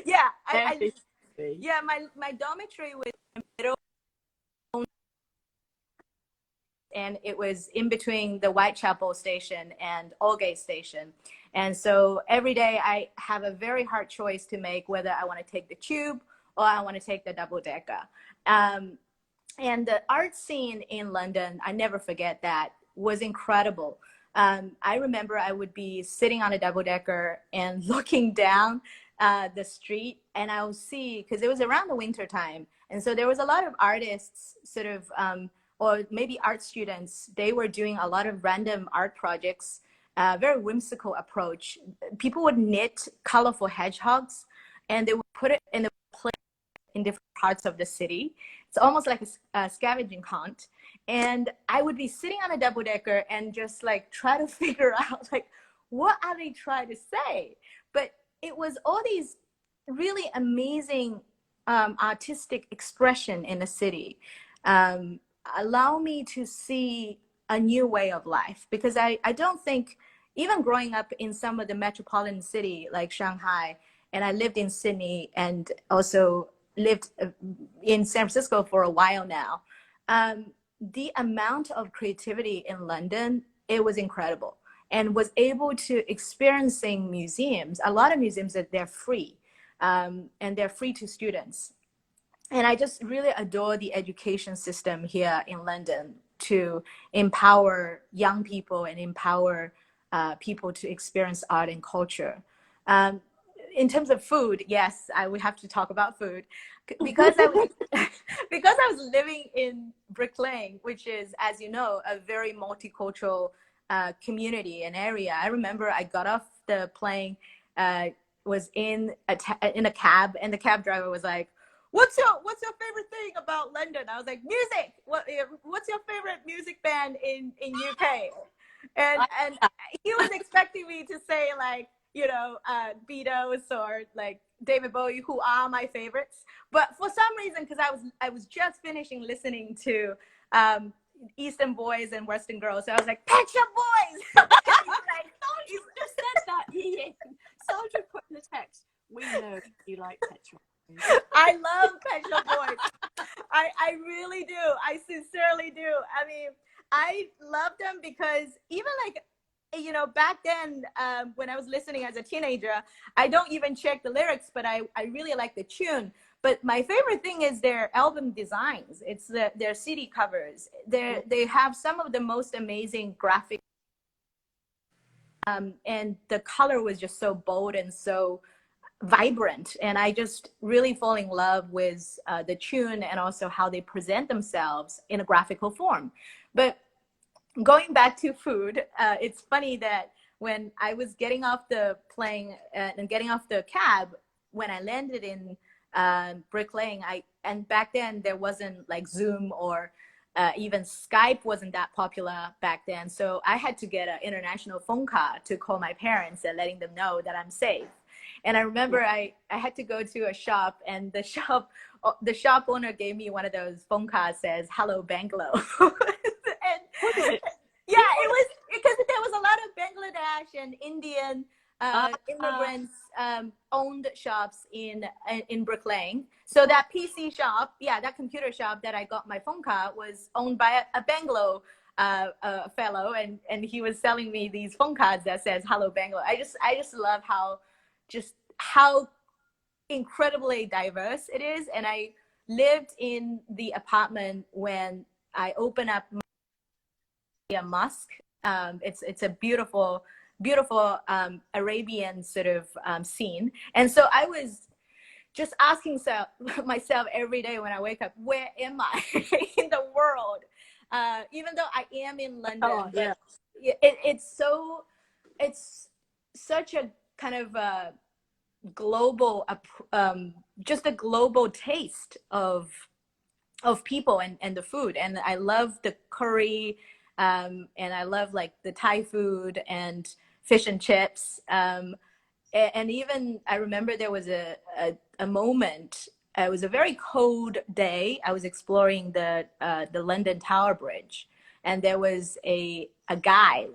Yeah, my dormitory was in the middle and it was in between the Whitechapel station and Aldgate station. And so every day I have a very hard choice to make whether I want to take the tube or I want to take the double decker. And the art scene in London, I never forget that, was incredible. I remember I would be sitting on a double decker and looking down the street, and I would see, because it was around the winter time, and so there was a lot of artists sort of, or maybe art students, they were doing a lot of random art projects, very whimsical approach. People would knit colorful hedgehogs, and they would put it in the place in different parts of the city. It's almost like a scavenging hunt. And I would be sitting on a double decker and just like try to figure out like, what are they trying to say? But it was all these really amazing artistic expression in the city. Allow me to see a new way of life, because I don't think, even growing up in some of the metropolitan city like Shanghai, and I lived in Sydney and also lived in San Francisco for a while now, the amount of creativity in London, it was incredible. And was able to experiencing museums, a lot of museums that they're free, and they're free to students. And I just really adore the education system here in London to empower young people and empower people to experience art and culture. In terms of food, yes, we have to talk about food, because I was because I was living in Brick Lane, which is, as you know, a very multicultural community and area. I remember I got off the plane, was in a cab, and the cab driver was like, "What's your favorite thing about London?" I was like, "Music. What's your favorite music band in UK?" And he was expecting me to say like, you know, Beatles or like David Bowie, who are my favorites. But for some reason, because I was just finishing listening to Eastern Boys and Western Girls, so I was like, Pet Shop Boys. You just said that, Yiying. Sandra put in the text, we know you like Pet Shop Boys. I love Pet Shop Boys. I really do. I sincerely do. I mean, I love them because even like, you know, back then, when I was listening as a teenager, I don't even check the lyrics, but I really like the tune. But my favorite thing is their album designs. It's their CD covers. They have some of the most amazing graphics. And the color was just so bold and so vibrant. And I just really fall in love with the tune and also how they present themselves in a graphical form. But going back to food, it's funny that when I was getting off the plane and getting off the cab, when I landed in Brick Lane, and back then there wasn't like Zoom or even Skype wasn't that popular back then. So I had to get an international phone call to call my parents and letting them know that I'm safe. And I remember I had to go to a shop, and the shop owner gave me one of those phone cards that says, "Hello, Bangalore." Yeah, it was because there was a lot of Bangladesh and Indian immigrants owned shops in Brick Lane. So that PC shop, that computer shop that I got my phone call was owned by a Bangalore fellow, and he was selling me these phone cards that says "Hello, Bangalore." I just love how incredibly diverse it is. And I lived in the apartment when I opened up a mosque. It's a beautiful Arabian sort of scene. And so I was just asking myself every day when I wake up, where am I in the world? Even though I am in London, but it's such a kind of global, just a global taste of people and the food. And I love the curry, and I love like the Thai food and fish and chips. And even I remember there was a moment. It was a very cold day. I was exploring the London Tower Bridge, and there was a guy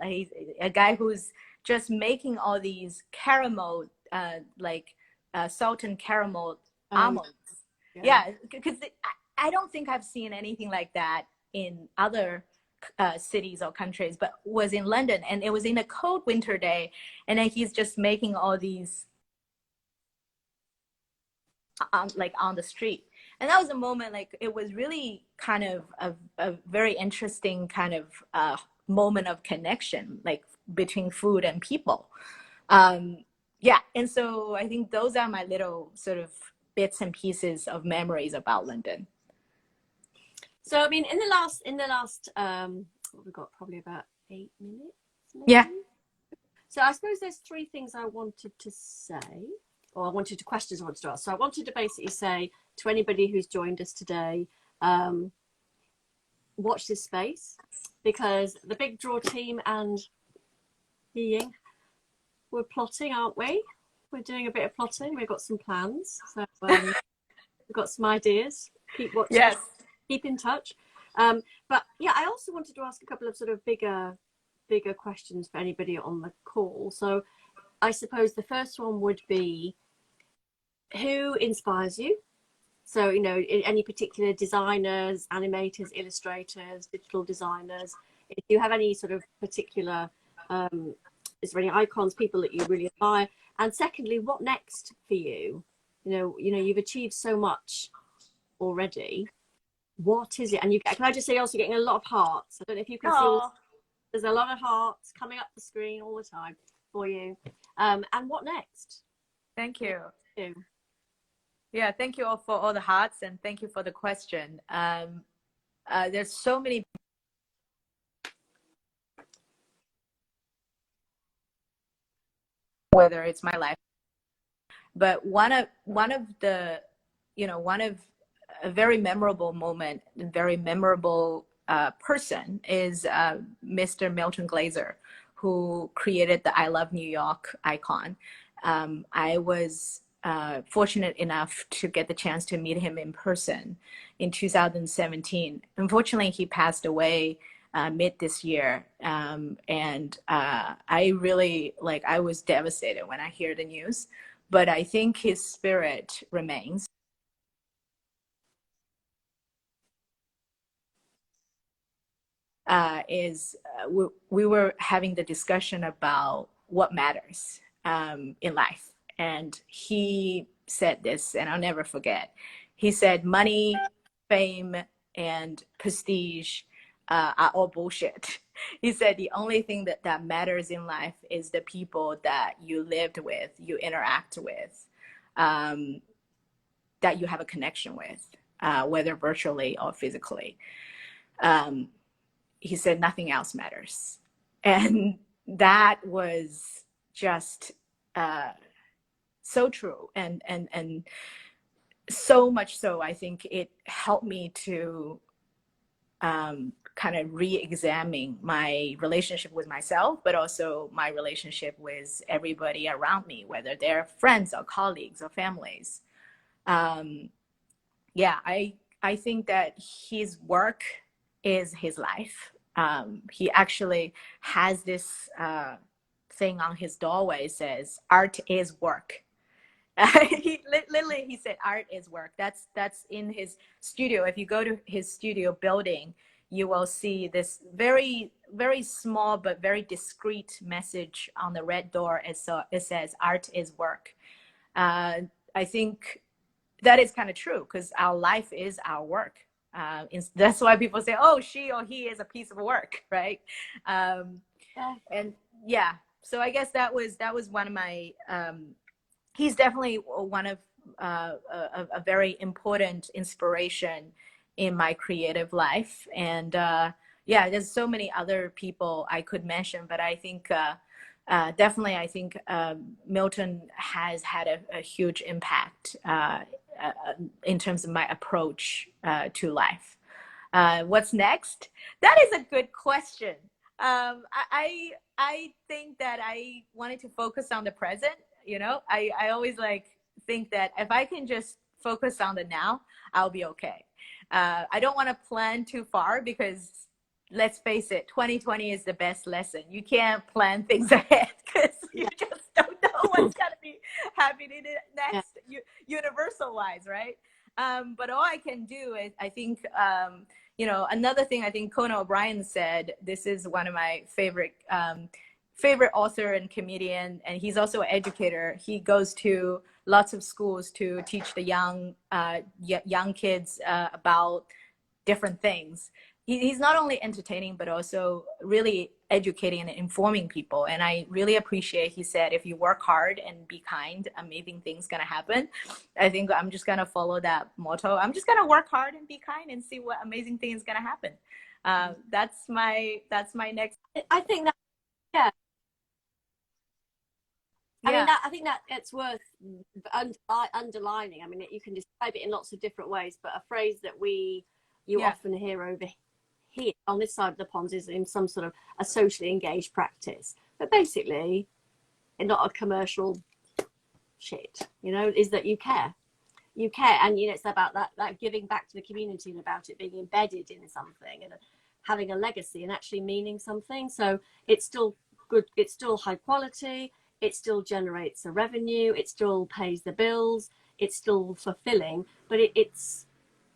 who's just making all these caramel, salt and caramel almonds. Yeah, because I don't think I've seen anything like that in other cities or countries, but was in London, and it was in a cold winter day, and then he's just making all these like on the street. And that was a moment, like it was really kind of a very interesting kind of moment of connection, like between food and people. Yeah, and so I think those are my little sort of bits and pieces of memories about London. So I mean, in the last what we've got probably about 8 minutes. Maybe? Yeah. So I suppose there's three things I wanted to say, or questions I wanted to ask. So I wanted to basically say to anybody who's joined us today, watch this space, because the Big Draw team and Yiying, we're plotting, aren't we? We're doing a bit of plotting. We've got some plans. So we've got some ideas. Keep watching. Yes. Keep in touch. But yeah, I also wanted to ask a couple of sort of bigger questions for anybody on the call. So I suppose the first one would be, who inspires you? So, you know, any particular designers, animators, illustrators, digital designers, if you have any sort of particular, is there any icons, people that you really admire? And secondly, what next for you? You know, you've achieved so much already. What is it? And can I just say, also getting a lot of hearts. I don't know if you can see, there's a lot of hearts coming up the screen all the time for you. And what next? Thank you. Yeah, thank you all for all the hearts, and thank you for the question. There's so many. Whether it's my life, but one of the, one of a very memorable moment, very memorable person is Mr. Milton Glaser, who created the I Love New York icon. I was fortunate enough to get the chance to meet him in person in 2017. Unfortunately, he passed away mid this year. And I really, I was devastated when I hear the news, but I think his spirit remains. We were having the discussion about what matters in life. And he said this, and I'll never forget. He said, money, fame, and prestige are all bullshit. He said, the only thing that matters in life is the people that you lived with, you interact with, that you have a connection with, whether virtually or physically. He said, nothing else matters. And that was just so true. And so much so, I think it helped me to kind of re-examine my relationship with myself, but also my relationship with everybody around me, whether they're friends or colleagues or families. Yeah, I think that his work is his life. He actually has this thing on his doorway, says, art is work. He said art is work. That's in his studio. If you go to his studio building, you will see this very, very small but very discreet message on the red door. It says art is work. I think that is kind of true, because our life is our work. That's why people say, oh, she or he is a piece of work, right? And yeah, so I guess that was one of my he's definitely one of a very important inspiration in my creative life. And yeah, there's so many other people I could mention, but I think definitely, I think Milton has had a huge impact in terms of my approach to life. What's next? That is a good question. I think that I wanted to focus on the present. I always think that if I can just focus on the now, I'll be okay. I don't want to plan too far, because let's face it, 2020 is the best lesson. You can't plan things ahead, because you just don't know what's going to be happening next, universal wise, right? But all I can do is, I think, another thing I think Conan O'Brien said, this is one of my favorite author and comedian, and he's also an educator. He goes to lots of schools to teach the young kids about different things. He's not only entertaining, but also really educating and informing people. And I really appreciate, he said, if you work hard and be kind, amazing things gonna happen. I think I'm just gonna follow that motto. I'm just gonna work hard and be kind and see what amazing things gonna happen. That's my next. I think that, yeah. I Yeah. mean, I think that it's worth underlining. I mean, you can describe it in lots of different ways, but a phrase that you Yeah. often hear over here on this side of the pond is in some sort of a socially engaged practice. But basically, not a commercial shit, is that you care. You care, and it's about that giving back to the community and about it being embedded in something and having a legacy and actually meaning something. So it's still good, it's still high quality, it still generates a revenue, it still pays the bills, it's still fulfilling, but it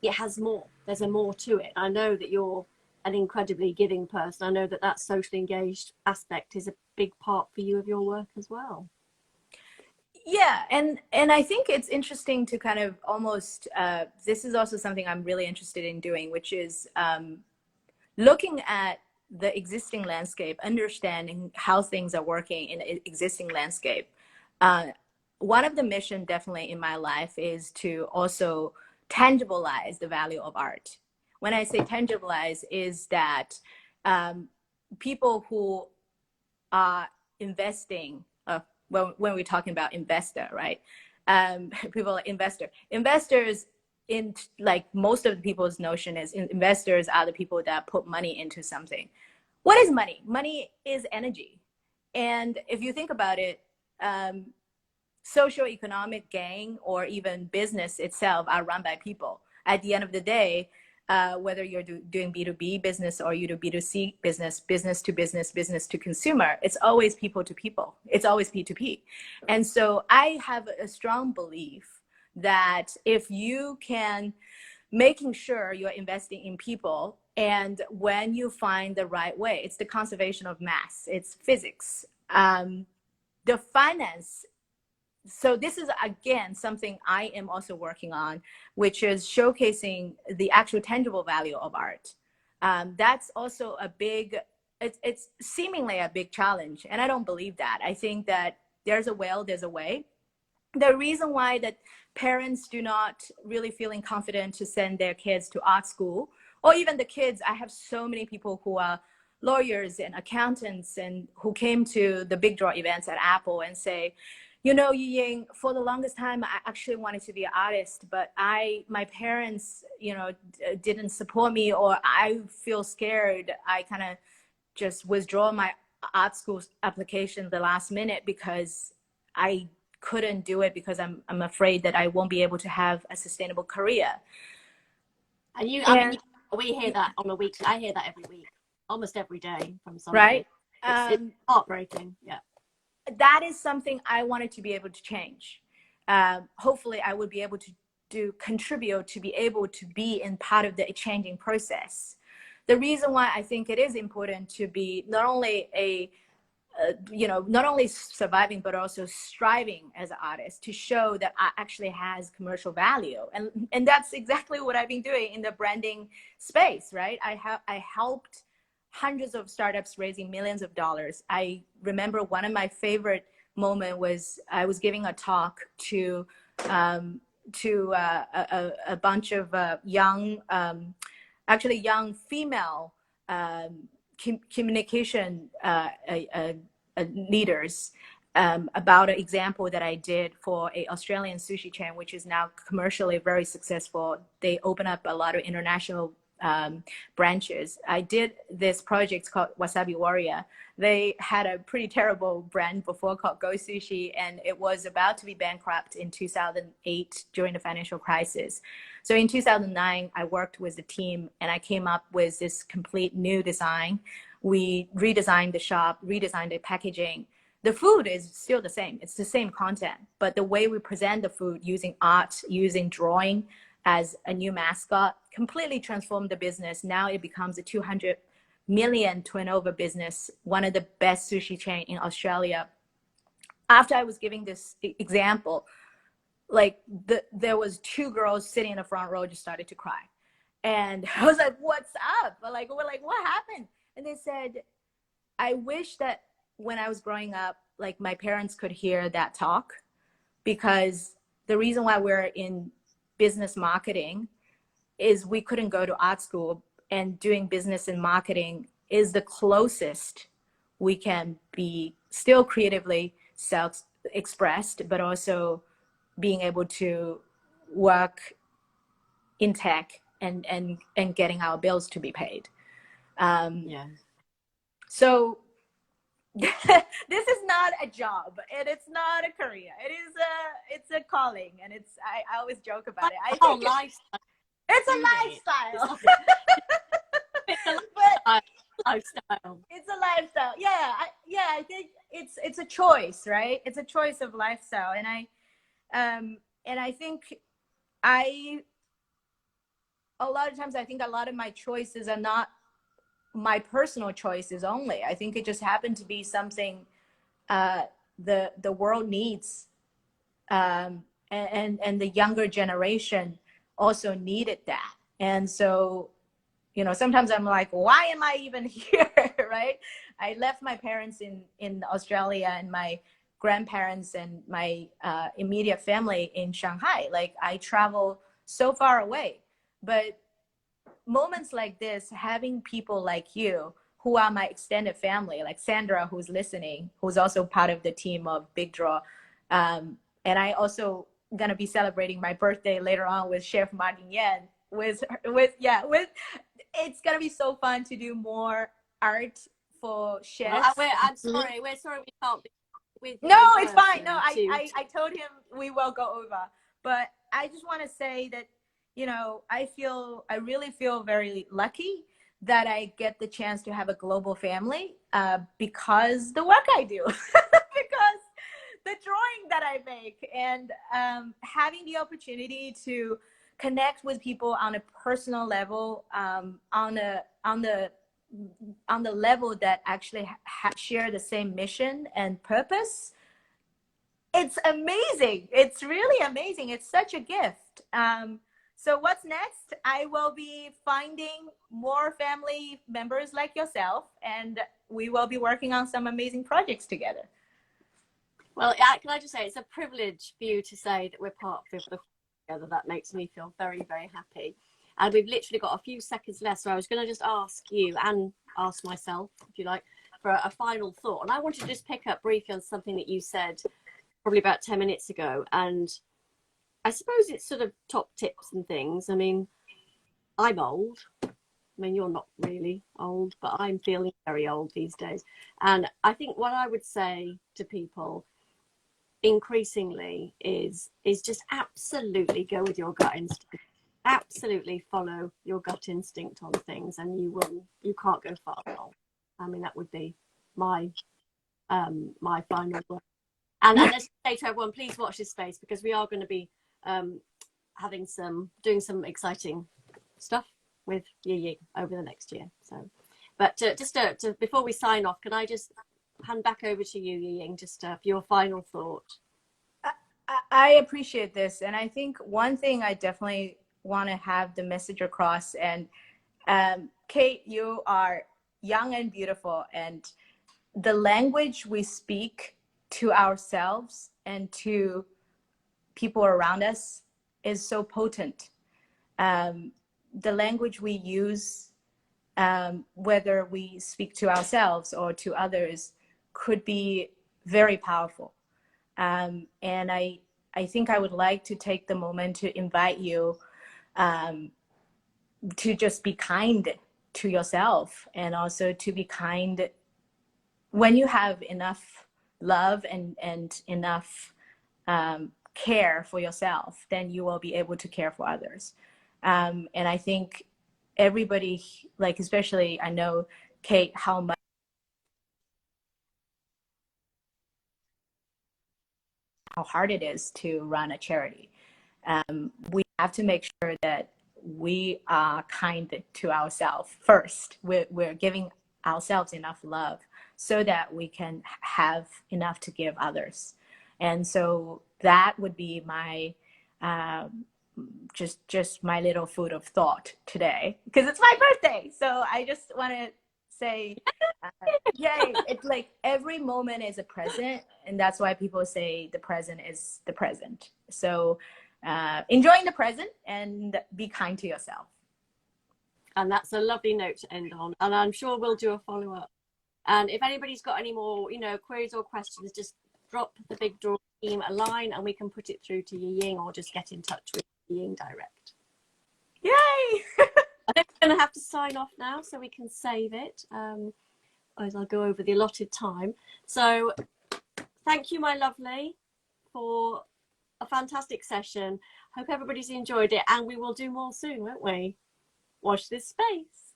has more. There's a more to it. I know that you're an incredibly giving person. I know that socially engaged aspect is a big part for you of your work as well. Yeah, and I think it's interesting to kind of almost, this is also something I'm really interested in doing, which is looking at the existing landscape, understanding how things are working in an existing landscape. One of the mission definitely in my life is to also tangibilize the value of art. When I say tangibilize, is that people who are investing, when we're talking about investor, right? People are investors in, like, most of the people's notion is investors are the people that put money into something. What is money? Money is energy. And if you think about it, socioeconomic gain or even business itself are run by people. At the end of the day, whether you're doing B2B business or you do B2C business, business to business, business to consumer, it's always people to people. It's always P2P. And so I have a strong belief that if you can making sure you're investing in people, and when you find the right way, it's the conservation of mass, it's physics, the finance. So this is, again, something I am also working on, which is showcasing the actual tangible value of art. That's also a big, it's seemingly a big challenge. And I don't believe that. I think that there's a will, there's a way. The reason why that parents do not really feeling confident to send their kids to art school, or even the kids, I have so many people who are lawyers and accountants and who came to the big draw events at Apple and say, Yiying, for the longest time, I actually wanted to be an artist, but my parents, didn't support me, or I feel scared. I kind of just withdraw my art school application the last minute because I couldn't do it because I'm afraid that I won't be able to have a sustainable career. And we hear that on a weekly. I hear that every week, almost every day from somebody. Right? It's heartbreaking. Yeah. That is something I wanted to be able to change. Hopefully I would be able to contribute to be able to be in part of the changing process. The reason why I think it is important to be not only not only surviving, but also striving as an artist to show that art actually has commercial value. And that's exactly what I've been doing in the branding space, right? I helped hundreds of startups raising millions of dollars. I remember one of my favorite moments was I was giving a talk to a bunch of young female communication leaders about an example that I did for an Australian sushi chain, which is now commercially very successful. They open up a lot of international branches. I did this project called Wasabi Warrior. They had a pretty terrible brand before called Go Sushi, and it was about to be bankrupt in 2008 during the financial crisis. So in 2009, I worked with the team and I came up with this complete new design. We redesigned the shop, redesigned the packaging. The food is still the same. It's the same content, but the way we present the food using art, using drawing, as a new mascot, completely transformed the business. Now it becomes a 200 million turnover business, one of the best sushi chain in Australia. After I was giving this example, like there was two girls sitting in the front row just started to cry. And I was like, what's up? We're like, what happened? And they said, I wish that when I was growing up, like my parents could hear that talk, because the reason why we're in business marketing is we couldn't go to art school, and doing business and marketing is the closest we can be still creatively self-expressed, but also being able to work in tech and getting our bills to be paid. Yeah. So this is not a job, and it's not a career. It's a calling, and I always joke about it. I think lifestyle. It's a lifestyle. It's a lifestyle. It's a lifestyle. Yeah, I think it's a choice, right? It's a choice of lifestyle, and I think a lot of times I think a lot of my choices are not my personal choices only. I think it just happened to be something the world needs, and the younger generation also needed that. And so, you know, sometimes I'm like, why am I even here? Right? I left my parents in Australia, and my grandparents and my immediate family in Shanghai. Like, I travel so far away, but moments like this, having people like you who are my extended family, like Sandra, who's listening, who's also part of the team of Big Draw. And I also gonna be celebrating my birthday later on with Chef Martin Yan. It's gonna be so fun to do more art for chefs. I'm sorry. We're sorry we can't be with you. No, it's fine. No, I told him we will go over. But I just want to say that, you know, I really feel very lucky that I get the chance to have a global family, because the work I do, because the drawing that I make, and having the opportunity to connect with people on a personal level, on the level that actually share the same mission and purpose. It's amazing. It's really amazing. It's such a gift. So what's next? I will be finding more family members like yourself, and we will be working on some amazing projects together. Well, can I just say, it's a privilege for you to say that we're part of the together. That makes me feel very, very happy. And we've literally got a few seconds left, so I was going to just ask you and ask myself, if you like, for a final thought. And I wanted to just pick up briefly on something that you said probably about 10 minutes ago. And I suppose it's sort of top tips and things. I mean, I'm old. I mean, you're not really old, but I'm feeling very old these days. And I think what I would say to people increasingly is just absolutely go with your gut instinct. Absolutely follow your gut instinct on things, and you can't go far wrong. I mean, that would be my my final word. And let's say to everyone, please watch this space, because we are going to be doing some exciting stuff with Yiying over the next year. So, but just to before we sign off, can I just hand back over to you, Yiying, just for your final thought? I appreciate this, and I think one thing I definitely want to have the message across. And Kate, you are young and beautiful, and the language we speak to ourselves and to people around us is so potent. The language we use, whether we speak to ourselves or to others, could be very powerful. And I think I would like to take the moment to invite you to just be kind to yourself, and also to be kind when you have enough love and enough care for yourself, then you will be able to care for others. And I think everybody, like, especially I know, Kate, how hard it is to run a charity. We have to make sure that we are kind to ourselves first. We're giving ourselves enough love so that we can have enough to give others. And so that would be my just my little food of thought today, because it's my birthday. So I just want to say, yay! It's like every moment is a present, and that's why people say the present is the present. So enjoying the present and be kind to yourself. And that's a lovely note to end on. And I'm sure we'll do a follow-up. And if anybody's got any more, you know, queries or questions, just drop the Big Draw team a line and we can put it through to Yiying, or just get in touch with Yiying direct. Yay! I think we're going to have to sign off now so we can save it, as I'll go over the allotted time. So thank you, my lovely, for a fantastic session. Hope everybody's enjoyed it, and we will do more soon, won't we? Watch this space.